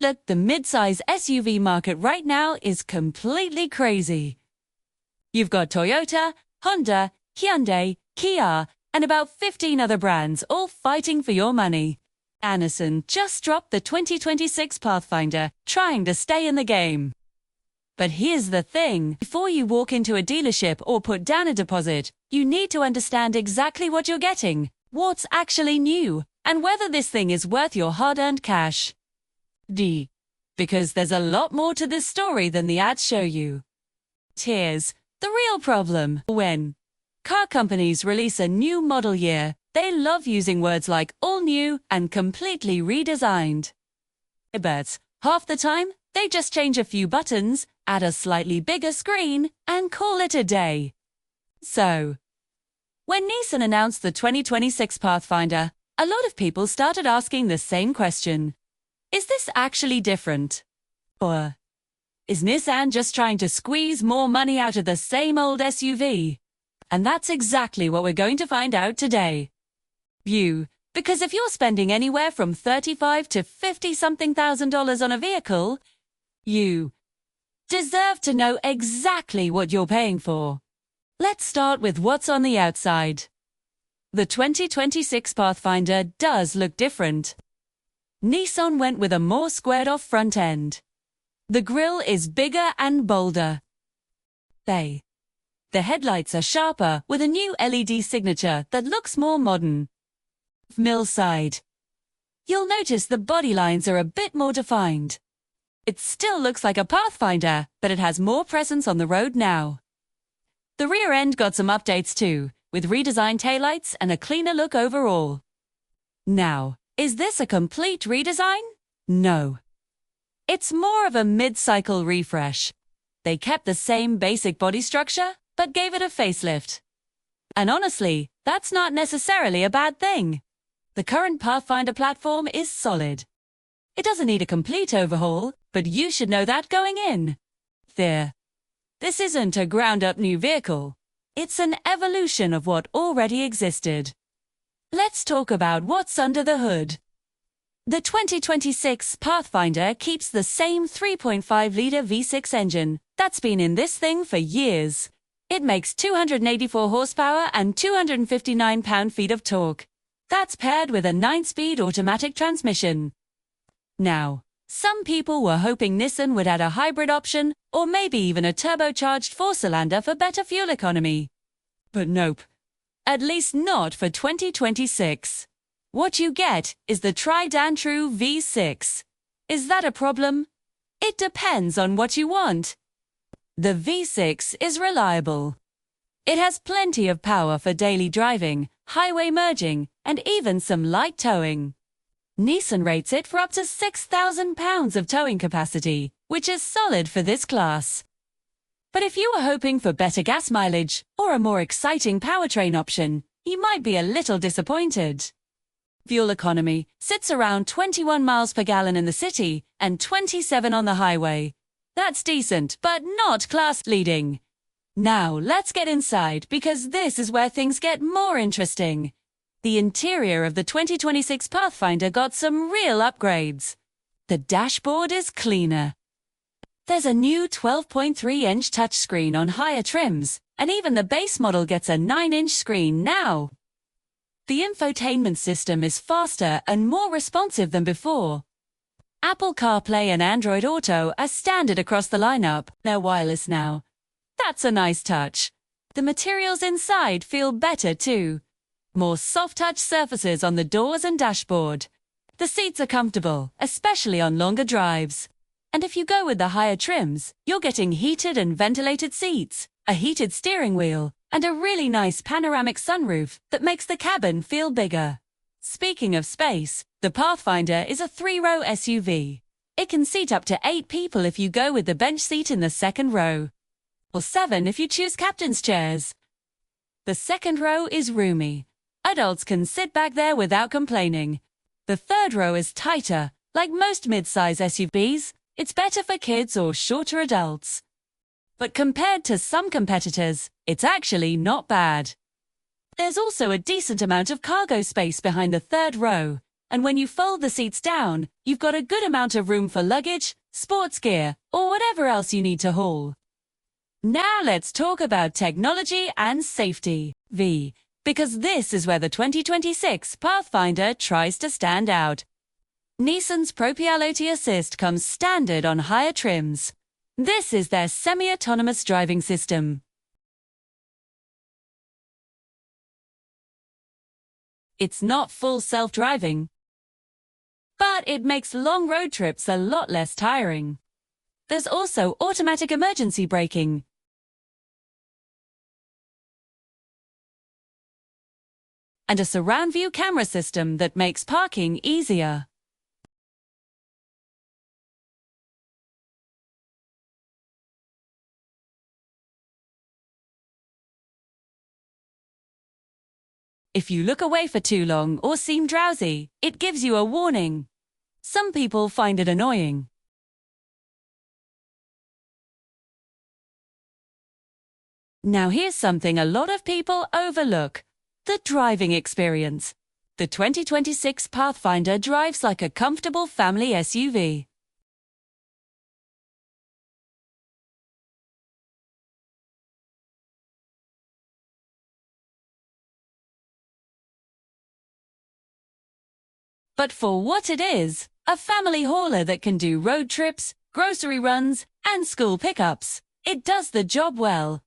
Look, the mid-size SUV market right now is completely crazy. You've got Toyota, Honda, Hyundai, Kia, and about 15 other brands all fighting for your money. Nissan just dropped the 2026 Pathfinder, trying to stay in the game. But here's the thing, before you walk into a dealership or put down a deposit, you need to understand exactly what you're getting, what's actually new, and whether this thing is worth your hard-earned cash. Because there's a lot more to this story than the ads show you. Here's the real problem. When car companies release a new model year, they love using words like all new and completely redesigned. But half the time, they just change a few buttons, add a slightly bigger screen, and call it a day. So, when Nissan announced the 2026 Pathfinder, a lot of people started asking the same question. Is this actually different? Or is Nissan just trying to squeeze more money out of the same old SUV? And that's exactly what we're going to find out today. Because if you're spending anywhere from $35,000 to $50-something thousand on a vehicle, you deserve to know exactly what you're paying for. Let's start with what's on the outside. The 2026 Pathfinder does look different. Nissan went with a more squared-off front end. The grille is bigger and bolder. The headlights are sharper with a new LED signature that looks more modern. Mill side. You'll notice the body lines are a bit more defined. It still looks like a Pathfinder, but it has more presence on the road now. The rear end got some updates too, with redesigned taillights and a cleaner look overall. Now, is this a complete redesign? No. It's more of a mid-cycle refresh. They kept the same basic body structure, but gave it a facelift. And honestly, that's not necessarily a bad thing. The current Pathfinder platform is solid. It doesn't need a complete overhaul, but you should know that going in. This isn't a ground-up new vehicle. It's an evolution of what already existed. Let's talk about what's under the hood. The 2026 Pathfinder keeps the same 3.5-litre V6 engine that's been in this thing for years. It makes 284 horsepower and 259 pound-feet of torque. That's paired with a 9-speed automatic transmission. Now, some people were hoping Nissan would add a hybrid option or maybe even a turbocharged 4-cylinder for better fuel economy. But nope. At least not for 2026. What you get is the tried and true V6. Is that a problem? It depends on what you want. The V6 is reliable. It has plenty of power for daily driving, highway merging, and even some light towing. Nissan rates it for up to 6,000 pounds of towing capacity, which is solid for this class. But if you were hoping for better gas mileage or a more exciting powertrain option, you might be a little disappointed. Fuel economy sits around 21 miles per gallon in the city and 27 on the highway. That's decent, but not class-leading. Now, let's get inside because this is where things get more interesting. The interior of the 2026 Pathfinder got some real upgrades. The dashboard is cleaner. There's a new 12.3-inch touchscreen on higher trims, and even the base model gets a 9-inch screen now. The infotainment system is faster and more responsive than before. Apple CarPlay and Android Auto are standard across the lineup. They're wireless now. That's a nice touch. The materials inside feel better too. More soft-touch surfaces on the doors and dashboard. The seats are comfortable, especially on longer drives. And if you go with the higher trims, you're getting heated and ventilated seats, a heated steering wheel, and a really nice panoramic sunroof that makes the cabin feel bigger. Speaking of space, the Pathfinder is a 3-row SUV. It can seat up to 8 people if you go with the bench seat in the second row, or 7 if you choose captain's chairs. The second row is roomy. Adults can sit back there without complaining. The third row is tighter. Like most mid-size SUVs, it's better for kids or shorter adults. But compared to some competitors, it's actually not bad. There's also a decent amount of cargo space behind the third row, and when you fold the seats down, you've got a good amount of room for luggage, sports gear, or whatever else you need to haul. Now let's talk about technology and safety, because this is where the 2026 Pathfinder tries to stand out. Nissan's Practicality Assist comes standard on higher trims. This is their semi-autonomous driving system. It's not full self-driving, but it makes long road trips a lot less tiring. There's also automatic emergency braking, and a surround view camera system that makes parking easier. If you look away for too long or seem drowsy, it gives you a warning. Some people find it annoying. Now here's something a lot of people overlook: the driving experience. The 2026 Pathfinder drives like a comfortable family SUV. But for what it is, a family hauler that can do road trips, grocery runs, and school pickups, it does the job well.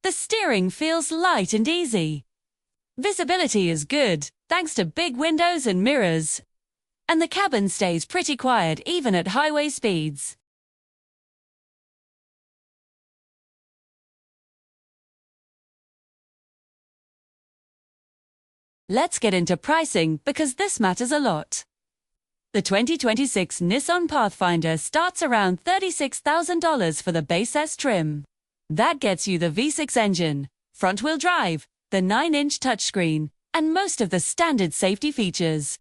The steering feels light and easy. Visibility is good, thanks to big windows and mirrors. And the cabin stays pretty quiet even at highway speeds. Let's get into pricing because this matters a lot. The 2026 Nissan Pathfinder starts around $36,000 for the base S trim. That gets you the V6 engine, front-wheel drive, the 9-inch touchscreen, and most of the standard safety features.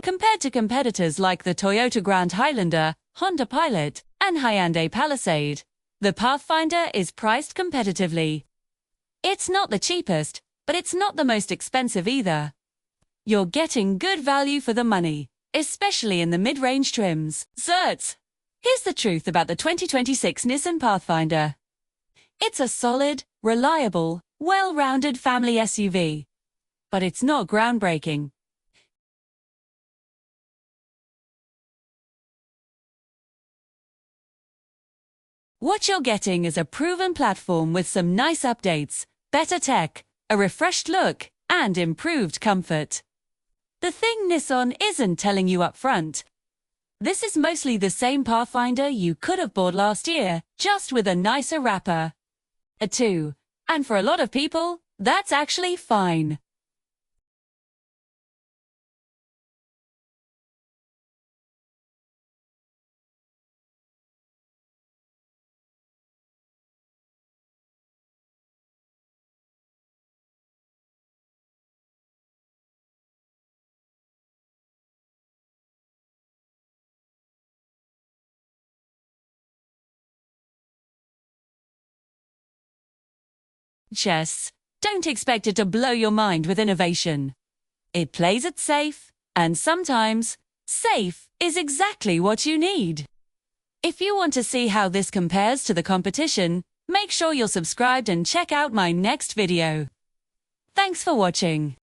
Compared to competitors like the Toyota Grand Highlander, Honda Pilot, and Hyundai Palisade, the Pathfinder is priced competitively. It's not the cheapest, but it's not the most expensive either. You're getting good value for the money, especially in the mid-range trims. Certs! Here's the truth about the 2026 Nissan Pathfinder. It's a solid, reliable, well-rounded family SUV. But it's not groundbreaking. What you're getting is a proven platform with some nice updates, better tech, a refreshed look, and improved comfort. The thing Nissan isn't telling you up front: this is mostly the same Pathfinder you could have bought last year, just with a nicer wrapper. And for a lot of people, that's actually fine. Chess. Don't expect it to blow your mind with innovation. It plays it safe, and sometimes, safe is exactly what you need. If you want to see how this compares to the competition, make sure you're subscribed and check out my next video. Thanks for watching.